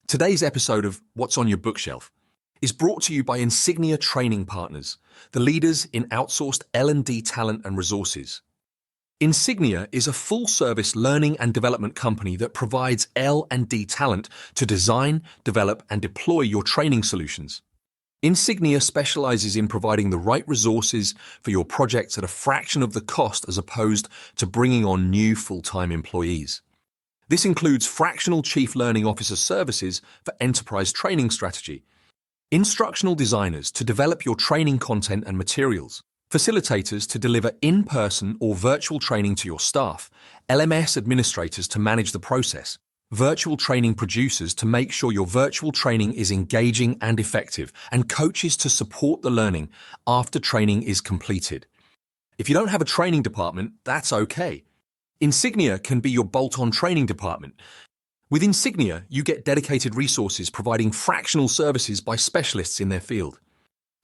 Today's episode of What's on Your Bookshelf is brought to you by Insignia Training Partners, the leaders in outsourced L&D talent and resources. Insignia is a full-service learning and development company that provides L&D talent to design, develop, and deploy your training solutions. Insignia specializes in providing the right resources for your projects at a fraction of the cost as opposed to bringing on new full-time employees. This includes fractional Chief Learning Officer services for enterprise training strategy, instructional designers to develop your training content and materials, facilitators to deliver in-person or virtual training to your staff, LMS administrators to manage the process, virtual training producers to make sure your virtual training is engaging and effective, and coaches to support the learning after training is completed. If you don't have a training department, that's okay. Insignia can be your bolt-on training department. With Insignia, you get dedicated resources providing fractional services by specialists in their field.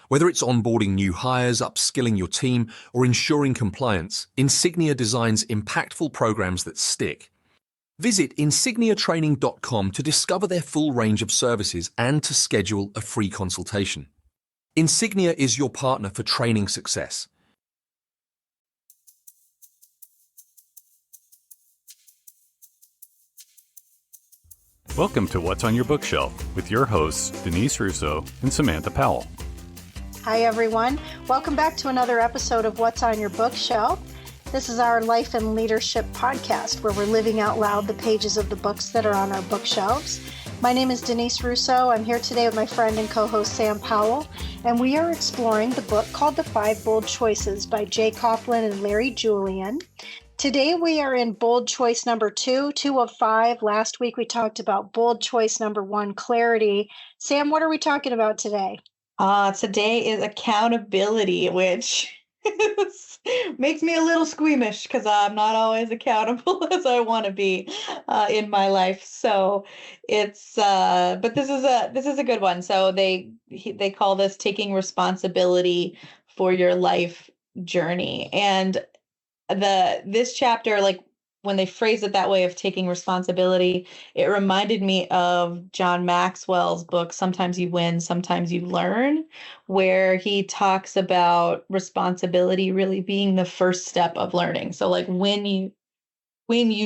Whether it's onboarding new hires, upskilling your team, or ensuring compliance, Insignia designs impactful programs that stick. Visit insigniatraining.com to discover their full range of services and to schedule a free consultation. Insignia is your partner for training success. Welcome to What's on Your Bookshelf with your hosts, Denise Russo and Samantha Powell. Hi, everyone. Welcome back to another episode of What's on Your Bookshelf. This is our life and leadership podcast where we're living out loud the pages of the books that are on our bookshelves. My name is Denise Russo. I'm here today with my friend and co-host Sam Powell, and we are exploring the book called The 5 Bold Choices by Coughlin and Larry Julian. Today we are in bold choice number 2 of 5. Last week we talked about bold choice number 1, clarity. Sam, what are we talking about today? Today is accountability, which makes me a little squeamish because I'm not always accountable as I want to be in my life. So it's but this is a good one. So they call this taking responsibility for your life journey. And this chapter, like when they phrase it that way of taking responsibility, it reminded me of John Maxwell's book, Sometimes You Win, Sometimes You Learn, where he talks about responsibility really being the first step of learning. So like when you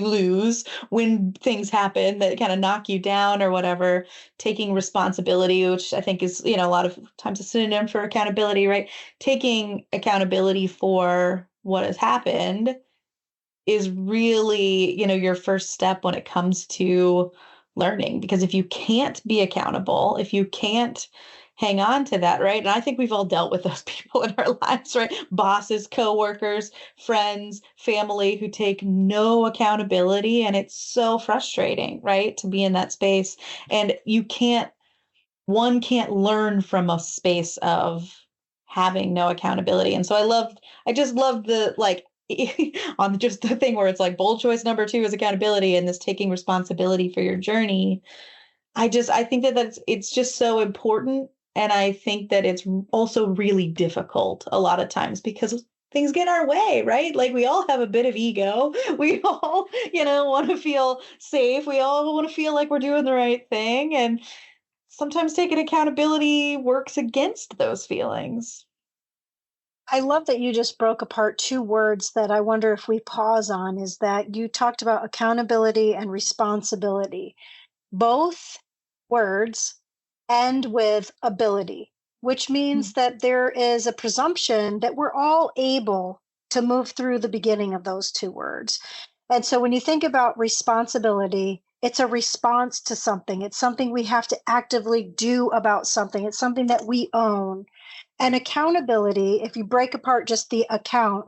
lose, when things happen that kind of knock you down or whatever, taking responsibility, which I think is, a lot of times a synonym for accountability, right? Taking accountability for what has happened is really, your first step when it comes to learning. Because if you can't be accountable, if you can't hang on to that, right? And I think we've all dealt with those people in our lives, right? Bosses, coworkers, friends, family who take no accountability. And it's so frustrating, right? To be in that space. And one can't learn from a space of having no accountability. And so I just love the, on just the thing where it's like bold choice number 2 is accountability and this taking responsibility for your journey. I think it's just so important. And I think that it's also really difficult a lot of times because things get in our way, right? Like we all have a bit of ego. We all, want to feel safe. We all want to feel like we're doing the right thing. And sometimes taking accountability works against those feelings. I love that you just broke apart 2 words that I wonder if we pause on, is that you talked about accountability and responsibility. Both words end with ability, which means that there is a presumption that we're all able to move through the beginning of those 2 words. And so when you think about responsibility, it's a response to something. It's something we have to actively do about something. It's something that we own. And accountability, if you break apart just the account,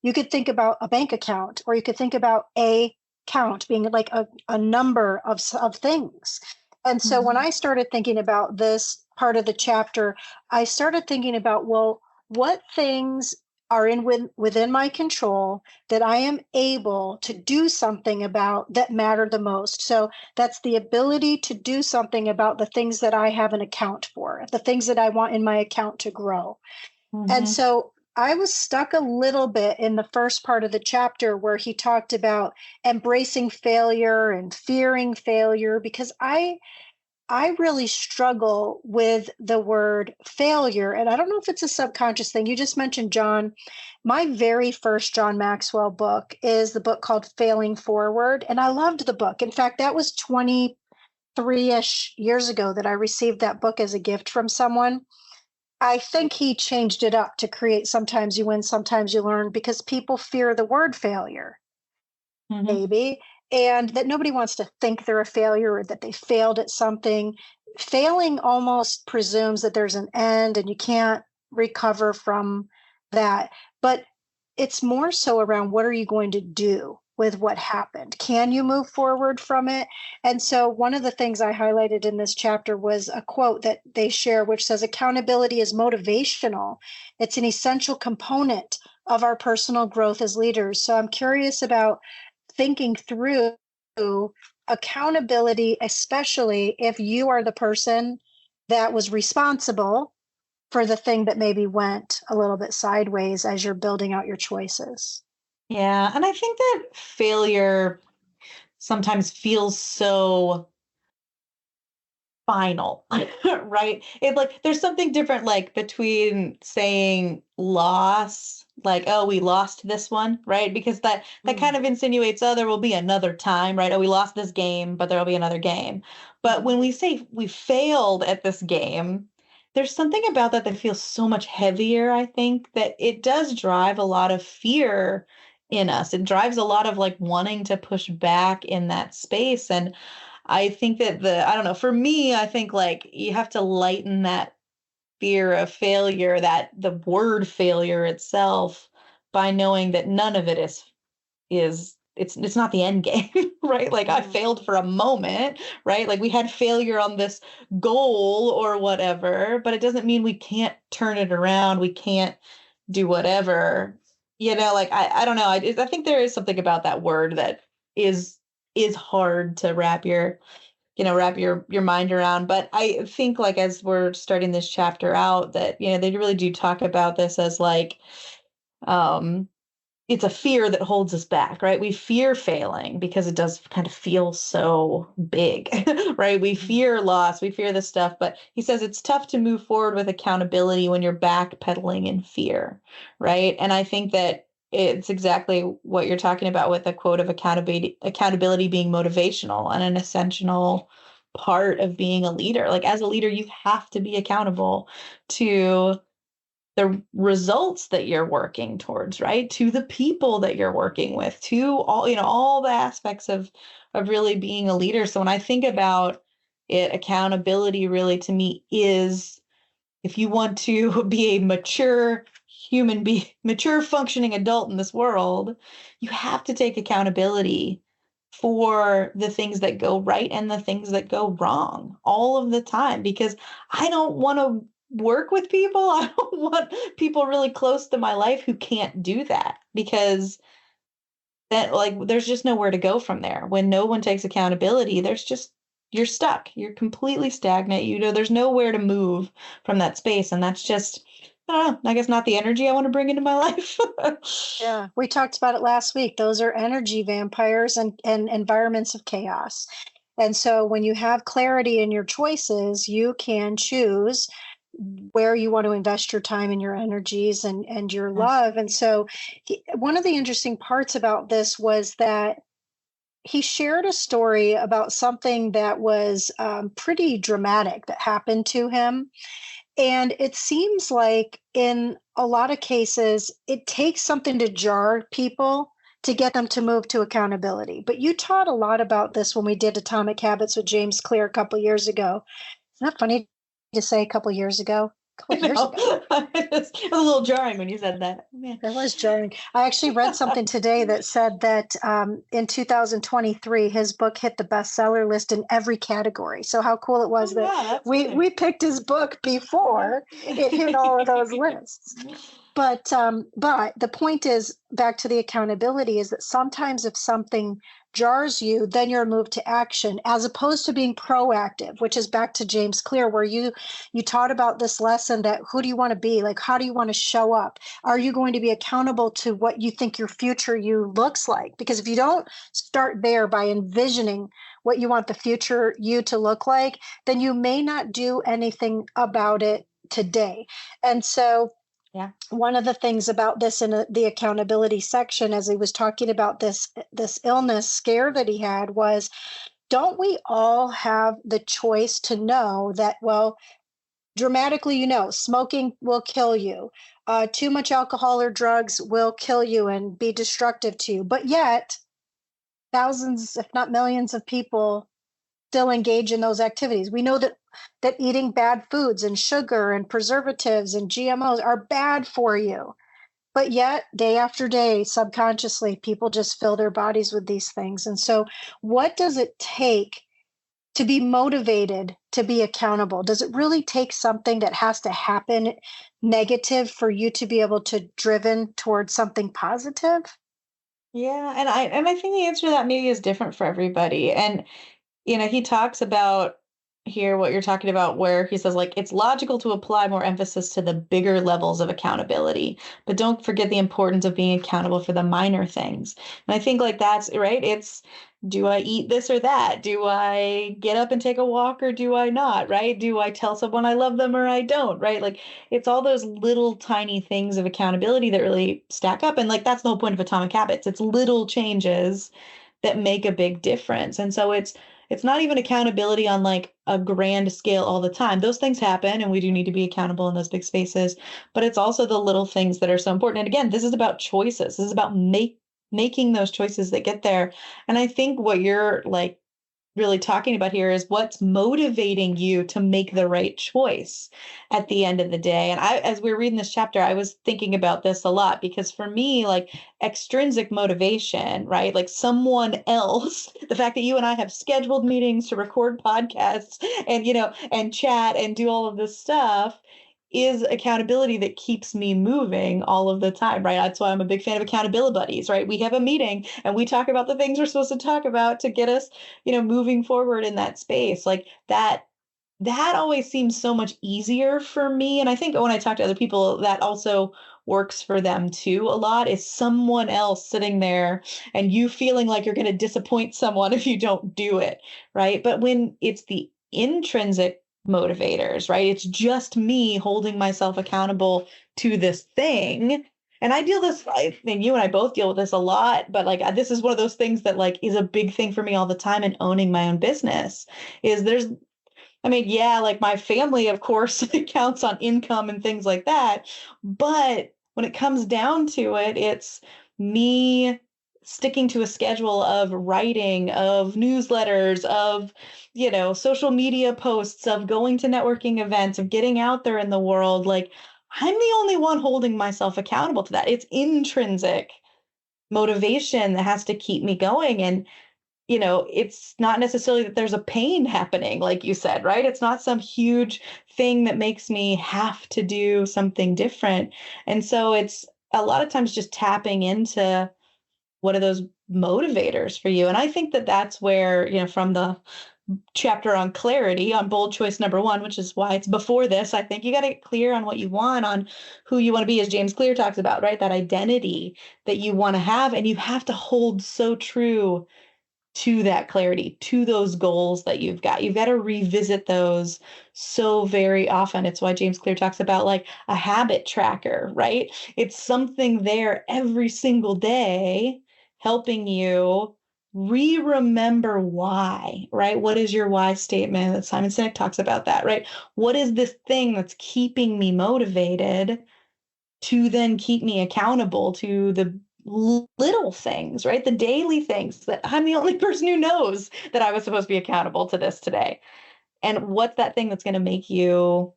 you could think about a bank account, or you could think about a count being like a number of things. And so when I started thinking about this part of the chapter, I started thinking about, well, what things are within my control that I am able to do something about that matter the most. So that's the ability to do something about the things that I have an account for, the things that I want in my account to grow. And so I was stuck a little bit in the first part of the chapter where he talked about embracing failure and fearing failure, because I really struggle with the word failure. And I don't know if it's a subconscious thing. You just mentioned John. My very first John Maxwell book is the book called Failing Forward. And I loved the book. In fact, that was 23-ish years ago that I received that book as a gift from someone. I think he changed it up to create Sometimes You Win, Sometimes You Learn, because people fear the word failure, maybe, and that nobody wants to think they're a failure or that they failed at something. Failing almost presumes that there's an end and you can't recover from that. But it's more so around, what are you going to do with what happened? Can you move forward from it? And so one of the things I highlighted in this chapter was a quote that they share, which says, accountability is motivational. It's an essential component of our personal growth as leaders. So I'm curious about thinking through accountability, especially if you are the person that was responsible for the thing that maybe went a little bit sideways as you're building out your choices. Yeah. And I think that failure sometimes feels so final, right? It like there's something different like between saying loss, like, oh, we lost this one, right? Because that kind of insinuates, oh, there will be another time, right? Oh, we lost this game, but there'll be another game. But when we say we failed at this game, there's something about that that feels so much heavier, I think, that it does drive a lot of fear in us. It drives a lot of like wanting to push back in that space. And I think that I don't know, for me, I think like you have to lighten that fear of failure, that the word failure itself, by knowing that none of it it's not the end game, right? Like I failed for a moment, right? Like we had failure on this goal or whatever, but it doesn't mean we can't turn it around. We can't do whatever, like I don't know. I think there is something about that word that is hard to wrap your mind around. But I think like as we're starting this chapter out that, they really do talk about this as like, it's a fear that holds us back, right? We fear failing because it does kind of feel so big, right? We fear loss, we fear this stuff, but he says it's tough to move forward with accountability when you're backpedaling in fear, right? And I think that it's exactly what you're talking about with the quote of accountability being motivational and an essential part of being a leader. Like as a leader, you have to be accountable to the results that you're working towards, right? To the people that you're working with, to all the aspects of really being a leader. So when I think about it, accountability really to me is, if you want to be a mature mature functioning adult in this world, you have to take accountability for the things that go right and the things that go wrong all of the time, because I don't want to work with people. I don't want people really close to my life who can't do that, because that there's just nowhere to go from there. When no one takes accountability, you're stuck. You're completely stagnant. There's nowhere to move from that space. And that's just, I don't know, I guess not the energy I want to bring into my life. Yeah, we talked about it last week. Those are energy vampires and environments of chaos. And so when you have clarity in your choices, you can choose where you want to invest your time and your energies and your love. And so one of the interesting parts about this was that he shared a story about something that was pretty dramatic that happened to him. And it seems like in a lot of cases, it takes something to jar people to get them to move to accountability. But you taught a lot about this when we did Atomic Habits with James Clear a couple years ago. Isn't that funny to say a couple years ago? It was a little jarring when you said that. It was jarring. I actually read something today that said that in 2023, his book hit the bestseller list in every category. So how cool it was we picked his book before it hit all of those lists. But the point is, back to the accountability, is that sometimes if something jars you, then you're moved to action as opposed to being proactive, which is back to James Clear, where you taught about this lesson that who do you want to be? Like, how do you want to show up? Are you going to be accountable to what you think your future you looks like? Because if you don't start there by envisioning what you want the future you to look like, then you may not do anything about it today. And so Yeah. one of the things about this in the accountability section, as he was talking about this illness scare that he had, was, don't we all have the choice to know that, well, dramatically, smoking will kill you. Too much alcohol or drugs will kill you and be destructive to you. But yet, thousands, if not millions of people still engage in those activities. We know that eating bad foods and sugar and preservatives and GMOs are bad for you. But yet, day after day, subconsciously, people just fill their bodies with these things. And so what does it take to be motivated to be accountable? Does it really take something that has to happen negative for you to be able to driven towards something positive? Yeah, and I think the answer to that maybe is different for everybody. And he talks about here what you're talking about, where he says, like, it's logical to apply more emphasis to the bigger levels of accountability, but don't forget the importance of being accountable for the minor things. And I think, like, that's right. It's, do I eat this or that? Do I get up and take a walk or do I not? Right? Do I tell someone I love them or I don't? Right? Like, it's all those little tiny things of accountability that really stack up. And, like, that's the whole point of Atomic Habits. It's little changes that make a big difference. And so it's not even accountability on like a grand scale all the time. Those things happen and we do need to be accountable in those big spaces, but it's also the little things that are so important. And again, this is about choices. This is about making those choices that get there. And I think what you're like really talking about here is what's motivating you to make the right choice at the end of the day. And as we were reading this chapter, I was thinking about this a lot, because for me, like, extrinsic motivation, right? Like someone else, the fact that you and I have scheduled meetings to record podcasts and, and chat and do all of this stuff, is accountability that keeps me moving all of the time, right? That's why I'm a big fan of accountability buddies, right? We have a meeting and we talk about the things we're supposed to talk about to get us, moving forward in that space. Like that always seems so much easier for me. And I think when I talk to other people, that also works for them too a lot, is someone else sitting there and you feeling like you're going to disappoint someone if you don't do it, right? But when it's the intrinsic motivators, right? It's just me holding myself accountable to this thing. And I think you and I both deal with this a lot, but like, this is one of those things that like is a big thing for me all the time in owning my own business is like my family, of course, counts on income and things like that. But when it comes down to it, it's me sticking to a schedule of writing, of newsletters, of, social media posts, of going to networking events, of getting out there in the world. Like, I'm the only one holding myself accountable to that. It's intrinsic motivation that has to keep me going. And, it's not necessarily that there's a pain happening, like you said, right? It's not some huge thing that makes me have to do something different. And so it's a lot of times just tapping into what are those motivators for you. And I think that that's where, from the chapter on clarity, on bold choice number 1, which is why it's before this, I think you got to get clear on what you want, on who you want to be, as James Clear talks about, right? That identity that you want to have. And you have to hold so true to that clarity, to those goals that you've got. You've got to revisit those so very often. It's why James Clear talks about like a habit tracker, right? It's something there every single day helping you remember why, right? What is your why statement? Simon Sinek talks about that, right? What is this thing that's keeping me motivated to then keep me accountable to the little things, right? The daily things that I'm the only person who knows that I was supposed to be accountable to this today. And what's that thing that's going to make you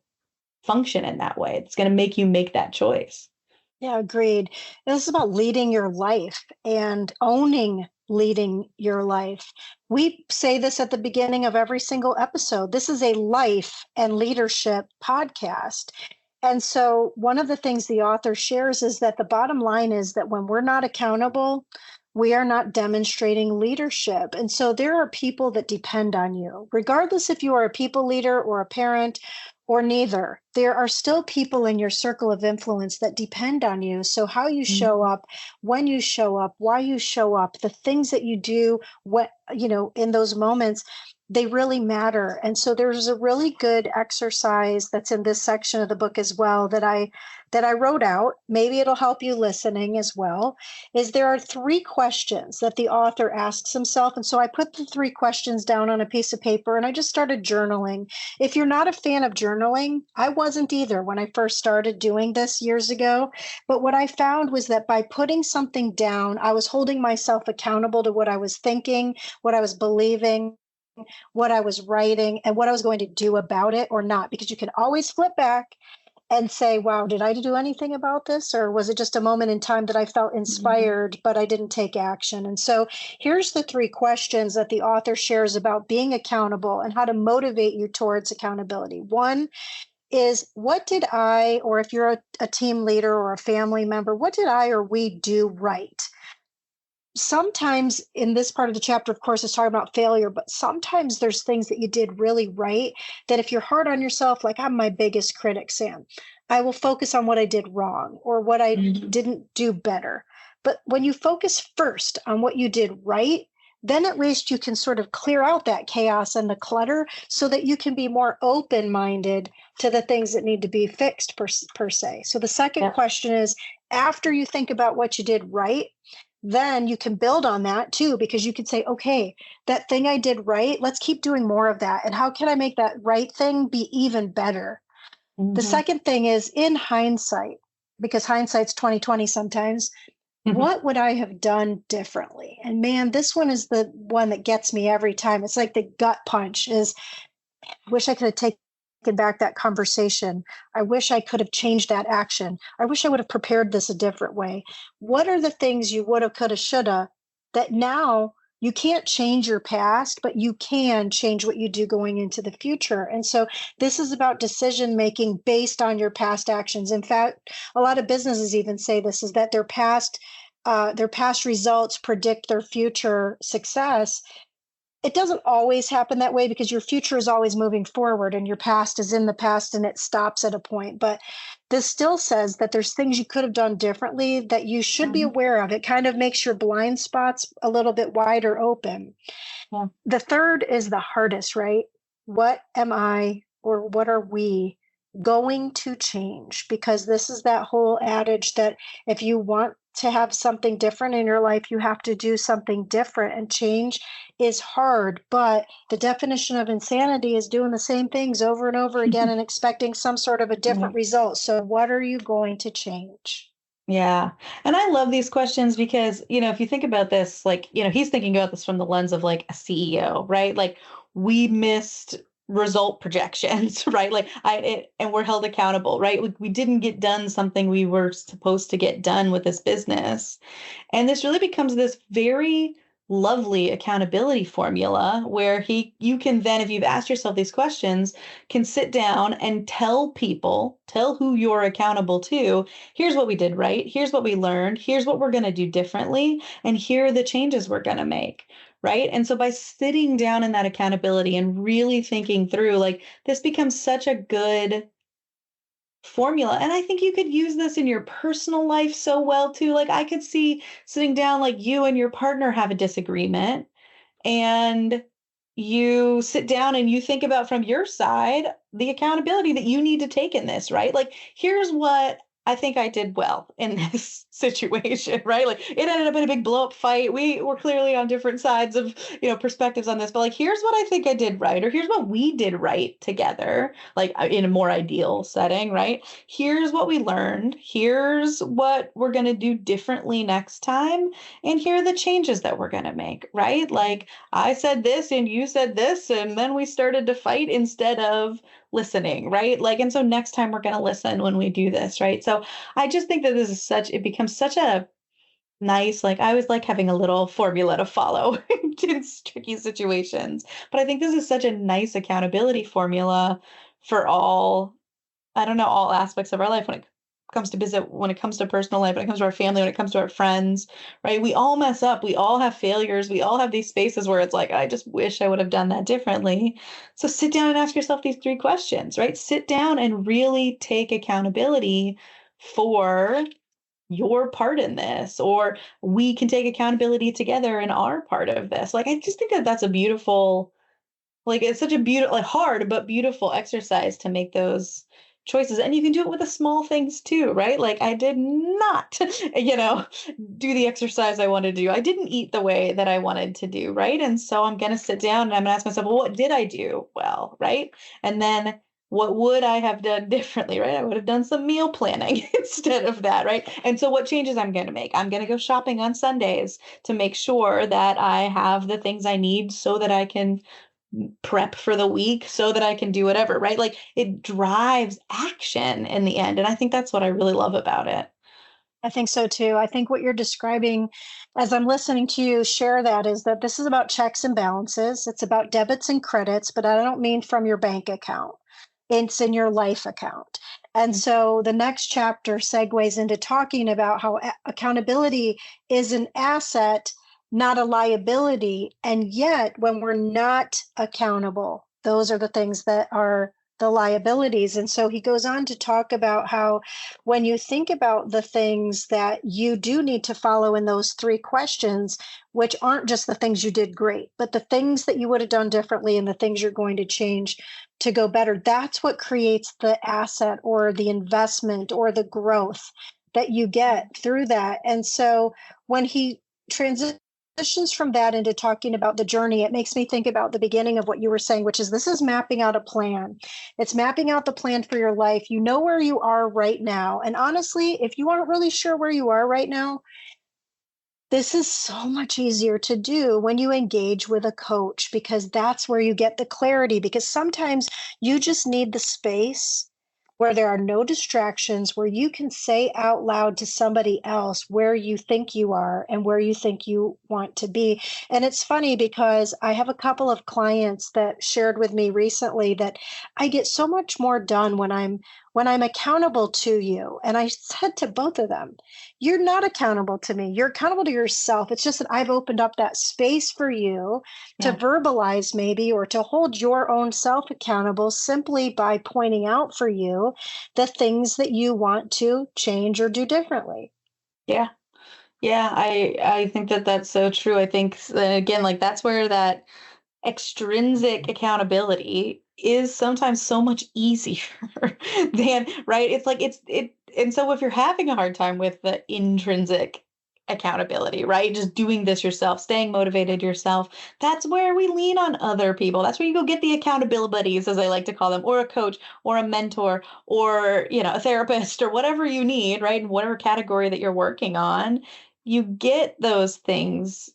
function in that way? It's going to make you make that choice. Yeah, agreed. And this is about leading your life and owning leading your life. We say this at the beginning of every single episode. This is a life and leadership podcast. And so one of the things the author shares is that the bottom line is that when we're not accountable, we are not demonstrating leadership. And so there are people that depend on you, regardless if you are a people leader or a parent or neither. There are still people in your circle of influence that depend on you. So how you show up, when you show up, why you show up, the things that you do, what, in those moments, they really matter. And so there's a really good exercise that's in this section of the book as well that I wrote out. Maybe it'll help you listening as well. Is there are 3 questions that the author asks himself. And so I put the 3 questions down on a piece of paper and I just started journaling. If you're not a fan of journaling, I wasn't either when I first started doing this years ago. But what I found was that by putting something down, I was holding myself accountable to what I was thinking, what I was believing, what I was writing, and what I was going to do about it or not, because you can always flip back and say, wow, did I do anything about this? Or was it just a moment in time that I felt inspired, but I didn't take action? And so here's the 3 questions that the author shares about being accountable and how to motivate you towards accountability. 1 is, what did I, or if you're a team leader or a family member, what did I or we do right? Sometimes in this part of the chapter, of course, it's talking about failure, but sometimes there's things that you did really right that if you're hard on yourself, like I'm my biggest critic, Sam, I will focus on what I did wrong or what I didn't do better. But when you focus first on what you did right, then at least you can sort of clear out that chaos and the clutter so that you can be more open-minded to the things that need to be fixed per se. So the second question is, after you think about what you did right, then you can build on that too, because you can say, okay, that thing I did right, let's keep doing more of that. And how can I make that right thing be even better? The second thing is, in hindsight, because hindsight's 20/20 sometimes, what would I have done differently? And man, this one is the one that gets me every time. It's like the gut punch is, I wish I could have taken back that conversation. I wish I could have changed that action. I wish I would have prepared this a different way. What are the things you would have, could have, should have, that now you can't change your past, but you can change what you do going into the future? And so this is about decision making based on your past actions. In fact, a lot of businesses even say this, is that their past results predict their future success. It doesn't always happen that way, because your future is always moving forward and your past is in the past and it stops at a point. But this still says that there's things you could have done differently that you should be aware of. It kind of makes your blind spots a little bit wider open. Yeah. The third is the hardest, right? What am I, or what are we going to change? Because this is that whole adage that if you want to have something different in your life, you have to do something different, and change is hard. But the definition of insanity is doing the same things over and over again and expecting some sort of a different result. So what are you going to change? Yeah. And I love these questions because, if you think about this, like, he's thinking about this from the lens of like a CEO, right? Like, we missed result projections, right? Like and we're held accountable, right? We didn't get done something we were supposed to get done with this business. And this really becomes this very lovely accountability formula where you can then, if you've asked yourself these questions, can sit down and tell who you're accountable to, here's what we did right, here's what we learned, here's what we're going to do differently, and here are the changes we're going to make. Right. And so by sitting down in that accountability and really thinking through, like, this becomes such a good formula. And I think you could use this in your personal life so well too. Like, I could see sitting down, like, you and your partner have a disagreement and you sit down and you think about, from your side, the accountability that you need to take in this, right? Like, here's what I think I did well in this situation, right? Like, it ended up in a big blow up fight. We were clearly on different sides of, perspectives on this, but like, here's what I think I did right, or here's what we did right together, like in a more ideal setting, right? Here's what we learned. Here's what we're going to do differently next time. And here are the changes that we're going to make, right? Like, I said this and you said this, and then we started to fight instead of listening, right? Like, and so next time we're going to listen when we do this, right? So I just think that it becomes such a nice, like, I always like having a little formula to follow in tricky situations, but I think this is such a nice accountability formula for all I don't know, all aspects of our life when it comes to business, when it comes to personal life, when it comes to our family, when it comes to our friends, right? We all mess up. We all have failures. We all have these spaces where it's like, I just wish I would have done that differently. So sit down and ask yourself these 3 questions, right? Sit down and really take accountability for your part in this, or we can take accountability together in our part of this. Like, I just think that that's a beautiful, like, it's such a beautiful, like, hard but beautiful exercise to make those choices. And you can do it with the small things too, right? Like, I did not, you know, do the exercise I wanted to do. I didn't eat the way that I wanted to do, right? And so I'm going to sit down and I'm going to ask myself, well, what did I do well, right? And then what would I have done differently, right? I would have done some meal planning instead of that, right? And so what changes I'm going to make? I'm going to go shopping on Sundays to make sure that I have the things I need so that I can prep for the week, so that I can do whatever, right? Like, it drives action in the end. And I think that's what I really love about it. I think so too. I think what you're describing as I'm listening to you share that is that this is about checks and balances. It's about debits and credits, but I don't mean from your bank account. It's in your life account. And so the next chapter segues into talking about how accountability is an asset, not a liability. And yet, when we're not accountable, those are the things that are the liabilities. And so he goes on to talk about how when you think about the things that you do need to follow in those 3 questions, which aren't just the things you did great, but the things that you would have done differently and the things you're going to change to go better, that's what creates the asset or the investment or the growth that you get through that. And so when he transitions from that into talking about the journey, it makes me think about the beginning of what you were saying, which is this is mapping out a plan. It's mapping out the plan for your life. You know where you are right now. And honestly, if you aren't really sure where you are right now, this is so much easier to do when you engage with a coach, because that's where you get the clarity. Because sometimes you just need the space where there are no distractions, where you can say out loud to somebody else where you think you are and where you think you want to be. And it's funny because I have a couple of clients that shared with me recently that I get so much more done when I'm accountable to you. And I said to both of them, you're not accountable to me. You're accountable to yourself. It's just that I've opened up that space for you to verbalize maybe, or to hold your own self accountable simply by pointing out for you the things that you want to change or do differently. Yeah. Yeah. I think that that's so true. I think, again, like, that's where that extrinsic accountability is sometimes so much easier than, right? It's like, and so if you're having a hard time with the intrinsic accountability, right? Just doing this yourself, staying motivated yourself, that's where we lean on other people. That's where you go get the accountabilities, as I like to call them, or a coach or a mentor or, you know, a therapist or whatever you need, right? In whatever category that you're working on, you get those things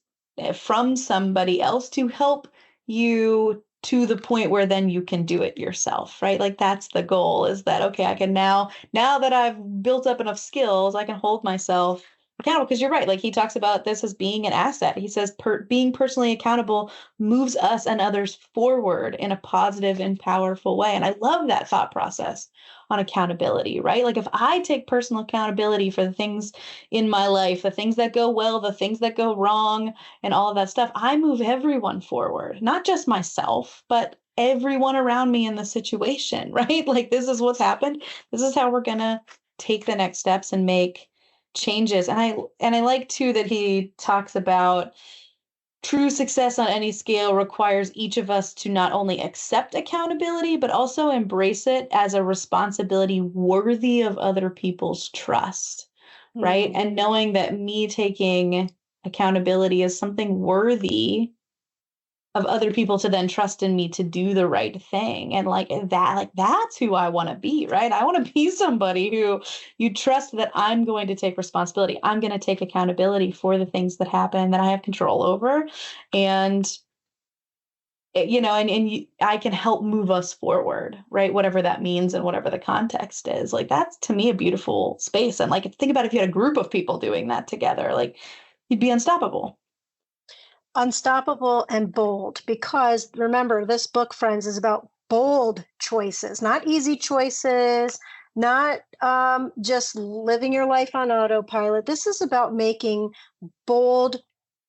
from somebody else to help you to the point where then you can do it yourself, right? Like, that's the goal, is that, okay, I can now that I've built up enough skills, I can hold myself accountable. Because you're right, like, he talks about this as being an asset. He says being personally accountable moves us and others forward in a positive and powerful way. And I love that thought process on accountability, right? Like, if I take personal accountability for the things in my life, the things that go well, the things that go wrong, and all of that stuff, I move everyone forward, not just myself, but everyone around me in the situation, right? Like, this is what's happened. This is how we're going to take the next steps and make changes. And I like too that he talks about true success on any scale requires each of us to not only accept accountability, but also embrace it as a responsibility worthy of other people's trust, right? And knowing that me taking accountability is something worthy of other people to then trust in me to do the right thing. And like that's who I want to be, right? I want to be somebody who you trust that I'm going to take responsibility. I'm going to take accountability for the things that happen that I have control over. And, you know, I can help move us forward, right? Whatever that means and whatever the context is. Like, that's, to me, a beautiful space. And like, think about if you had a group of people doing that together, like, you'd be unstoppable. Unstoppable and bold, because remember, this book, friends, is about bold choices, not easy choices, not just living your life on autopilot. This is about making bold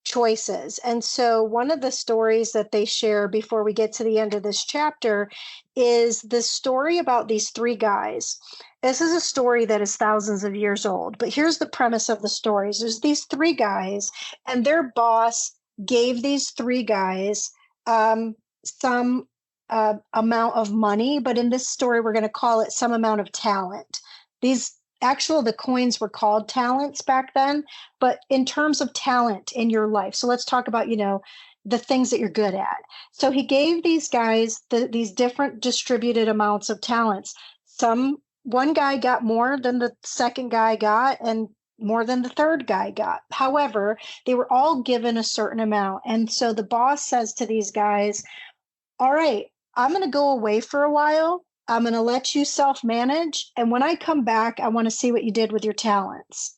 choices. And so, one of the stories that they share before we get to the end of this chapter is the story about these three guys. This is a story that is thousands of years old, but here's the premise of the stories. There's these three guys, and their boss gave these three guys some amount of money, but in this story, we're going to call it some amount of talent. The coins were called talents back then, but in terms of talent in your life. So let's talk about, the things that you're good at. So he gave these guys these different distributed amounts of talents. One guy got more than the second guy got, and more than the third guy got. However, they were all given a certain amount. And so the boss says to these guys, all right, I'm going to go away for a while. I'm going to let you self-manage. And when I come back, I want to see what you did with your talents.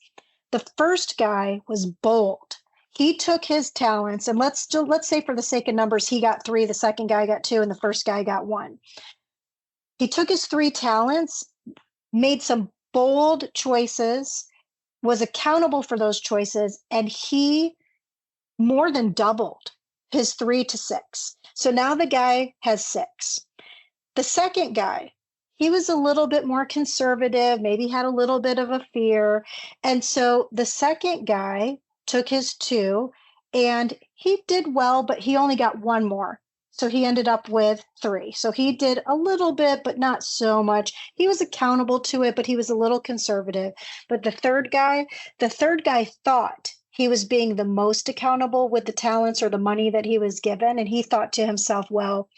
The first guy was bold. He took his talents, and let's say for the sake of numbers, he got 3, the second guy got 2, and the first guy got 1. He took his 3 talents, made some bold choices, was accountable for those choices, and he more than doubled his 3 to 6. So now the guy has 6. The second guy, he was a little bit more conservative, maybe had a little bit of a fear. And so the second guy took his 2 and he did well, but he only got 1 more. So he ended up with 3. So he did a little bit, but not so much. He was accountable to it, but he was a little conservative. But the third guy thought he was being the most accountable with the talents or the money that he was given. And he thought to himself, well,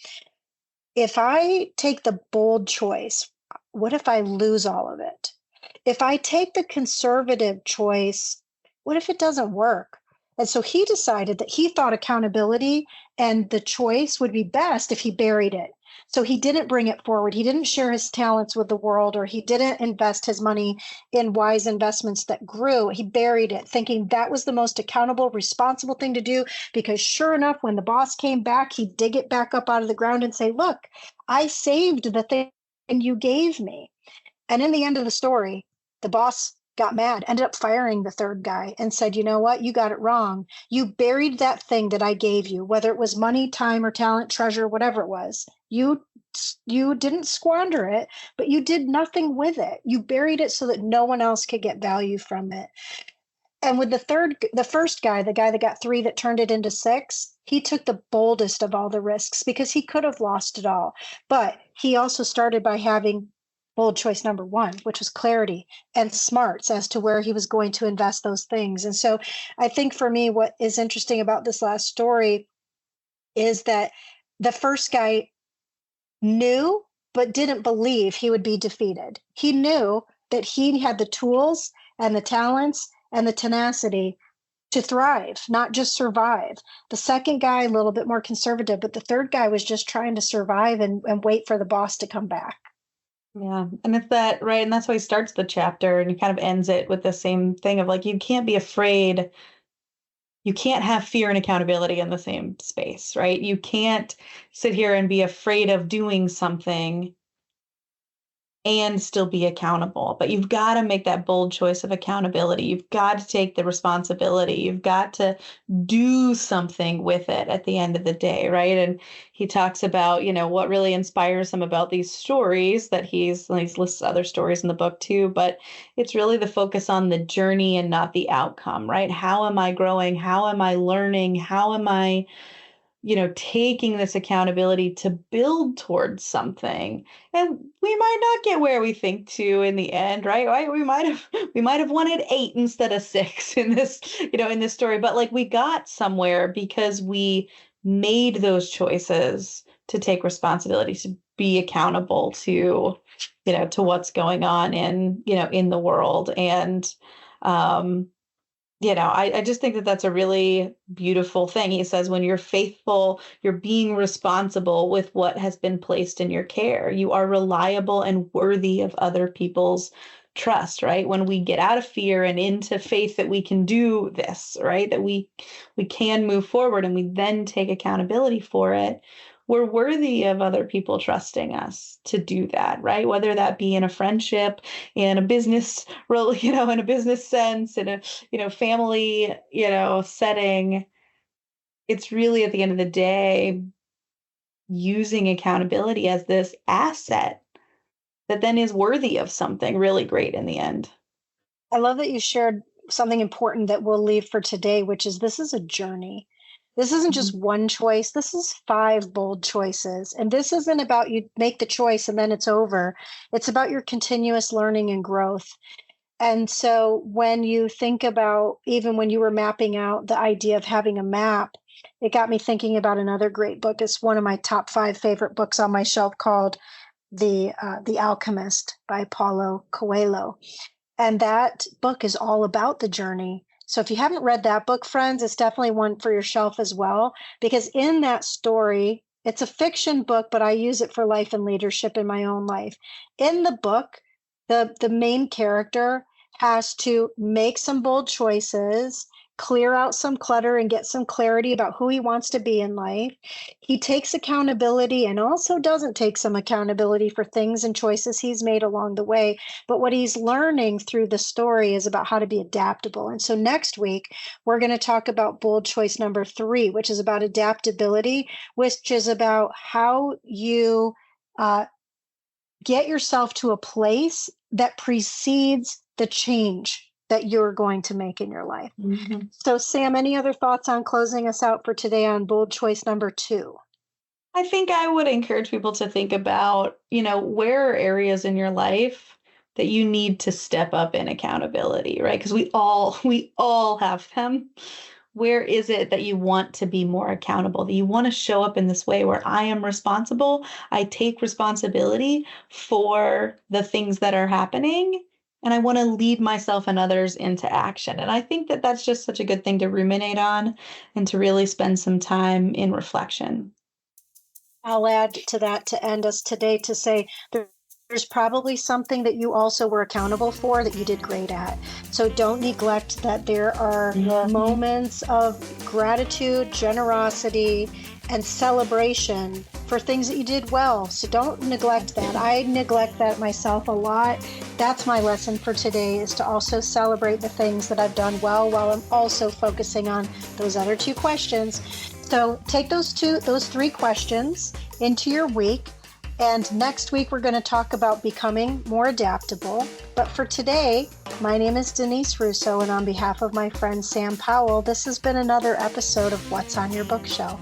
if I take the bold choice, what if I lose all of it? If I take the conservative choice, what if it doesn't work? And so he decided that he thought accountability and the choice would be best if he buried it. So he didn't bring it forward. He didn't share his talents with the world, or he didn't invest his money in wise investments that grew. He buried it, thinking that was the most accountable, responsible thing to do, because sure enough, when the boss came back, he'd dig it back up out of the ground and say, look, I saved the thing you gave me. And in the end of the story, the boss got mad, ended up firing the third guy and said, you know what? You got it wrong. You buried that thing that I gave you, whether it was money, time, or talent, treasure, whatever it was. You didn't squander it, but you did nothing with it. You buried it so that no one else could get value from it. And with the first guy, the guy that got 3 that turned it into 6, he took the boldest of all the risks because he could have lost it all. But he also started by having bold choice number 1, which was clarity and smarts as to where he was going to invest those things. And so I think for me, what is interesting about this last story is that the first guy knew, but didn't believe he would be defeated. He knew that he had the tools and the talents and the tenacity to thrive, not just survive. The second guy, a little bit more conservative, but the third guy was just trying to survive and wait for the boss to come back. Yeah. And it's that, right? And that's why he starts the chapter and he kind of ends it with the same thing of like, you can't be afraid. You can't have fear and accountability in the same space, right? You can't sit here and be afraid of doing something and still be accountable. But you've got to make that bold choice of accountability. You've got to take the responsibility. You've got to do something with it at the end of the day, right? And he talks about, what really inspires him about these stories that he's lists other stories in the book too, but it's really the focus on the journey and not the outcome, right? How am I growing? How am I learning? How am I taking this accountability to build towards something? And we might not get where we think to in the end, right? We might have wanted 8 instead of 6 in this, in this story, but like we got somewhere because we made those choices to take responsibility, to be accountable to, to what's going on in the world. And, I just think that that's a really beautiful thing. He says, when you're faithful, you're being responsible with what has been placed in your care. You are reliable and worthy of other people's trust, right? When we get out of fear and into faith that we can do this, right? That we can move forward and we then take accountability for it. we're worthy of other people trusting us to do that, right? Whether that be in a friendship, in a business role, in a business sense, in a, family, setting. It's really, at the end of the day, using accountability as this asset that then is worthy of something really great in the end. I love that you shared something important that we'll leave for today, which is this is a journey. This isn't just one choice. This is 5 bold choices. And this isn't about you make the choice and then it's over. It's about your continuous learning and growth. And so when you think about, even when you were mapping out the idea of having a map, it got me thinking about another great book. It's one of my top 5 favorite books on my shelf called The Alchemist by Paulo Coelho. And that book is all about the journey. So if you haven't read that book, friends, it's definitely one for your shelf as well, because in that story, it's a fiction book, but I use it for life and leadership in my own life. In the book, the main character has to make some bold choices, clear out some clutter and get some clarity about who he wants to be in life. He takes accountability and also doesn't take some accountability for things and choices he's made along the way. But what he's learning through the story is about how to be adaptable. And so next week, we're going to talk about bold choice number 3, which is about adaptability, which is about how you get yourself to a place that precedes the change that you're going to make in your life. Mm-hmm. So, Sam, any other thoughts on closing us out for today on bold choice number 2? I think I would encourage people to think about, where are areas in your life that you need to step up in accountability, right? Because we all have them. Where is it that you want to be more accountable, that you want to show up in this way where I am responsible, I take responsibility for the things that are happening, and I want to lead myself and others into action. And I think that that's just such a good thing to ruminate on and to really spend some time in reflection. I'll add to that to end us today to say there's probably something that you also were accountable for that you did great at. So don't neglect that there are moments of gratitude, generosity, and celebration for things that you did well. So don't neglect that. I neglect that myself a lot. That's my lesson for today, is to also celebrate the things that I've done well while I'm also focusing on those other 2 questions. So take those 3 questions into your week. And next week, we're going to talk about becoming more adaptable. But for today, my name is Denise Russo, and on behalf of my friend Sam Powell, this has been another episode of What's on Your Bookshelf.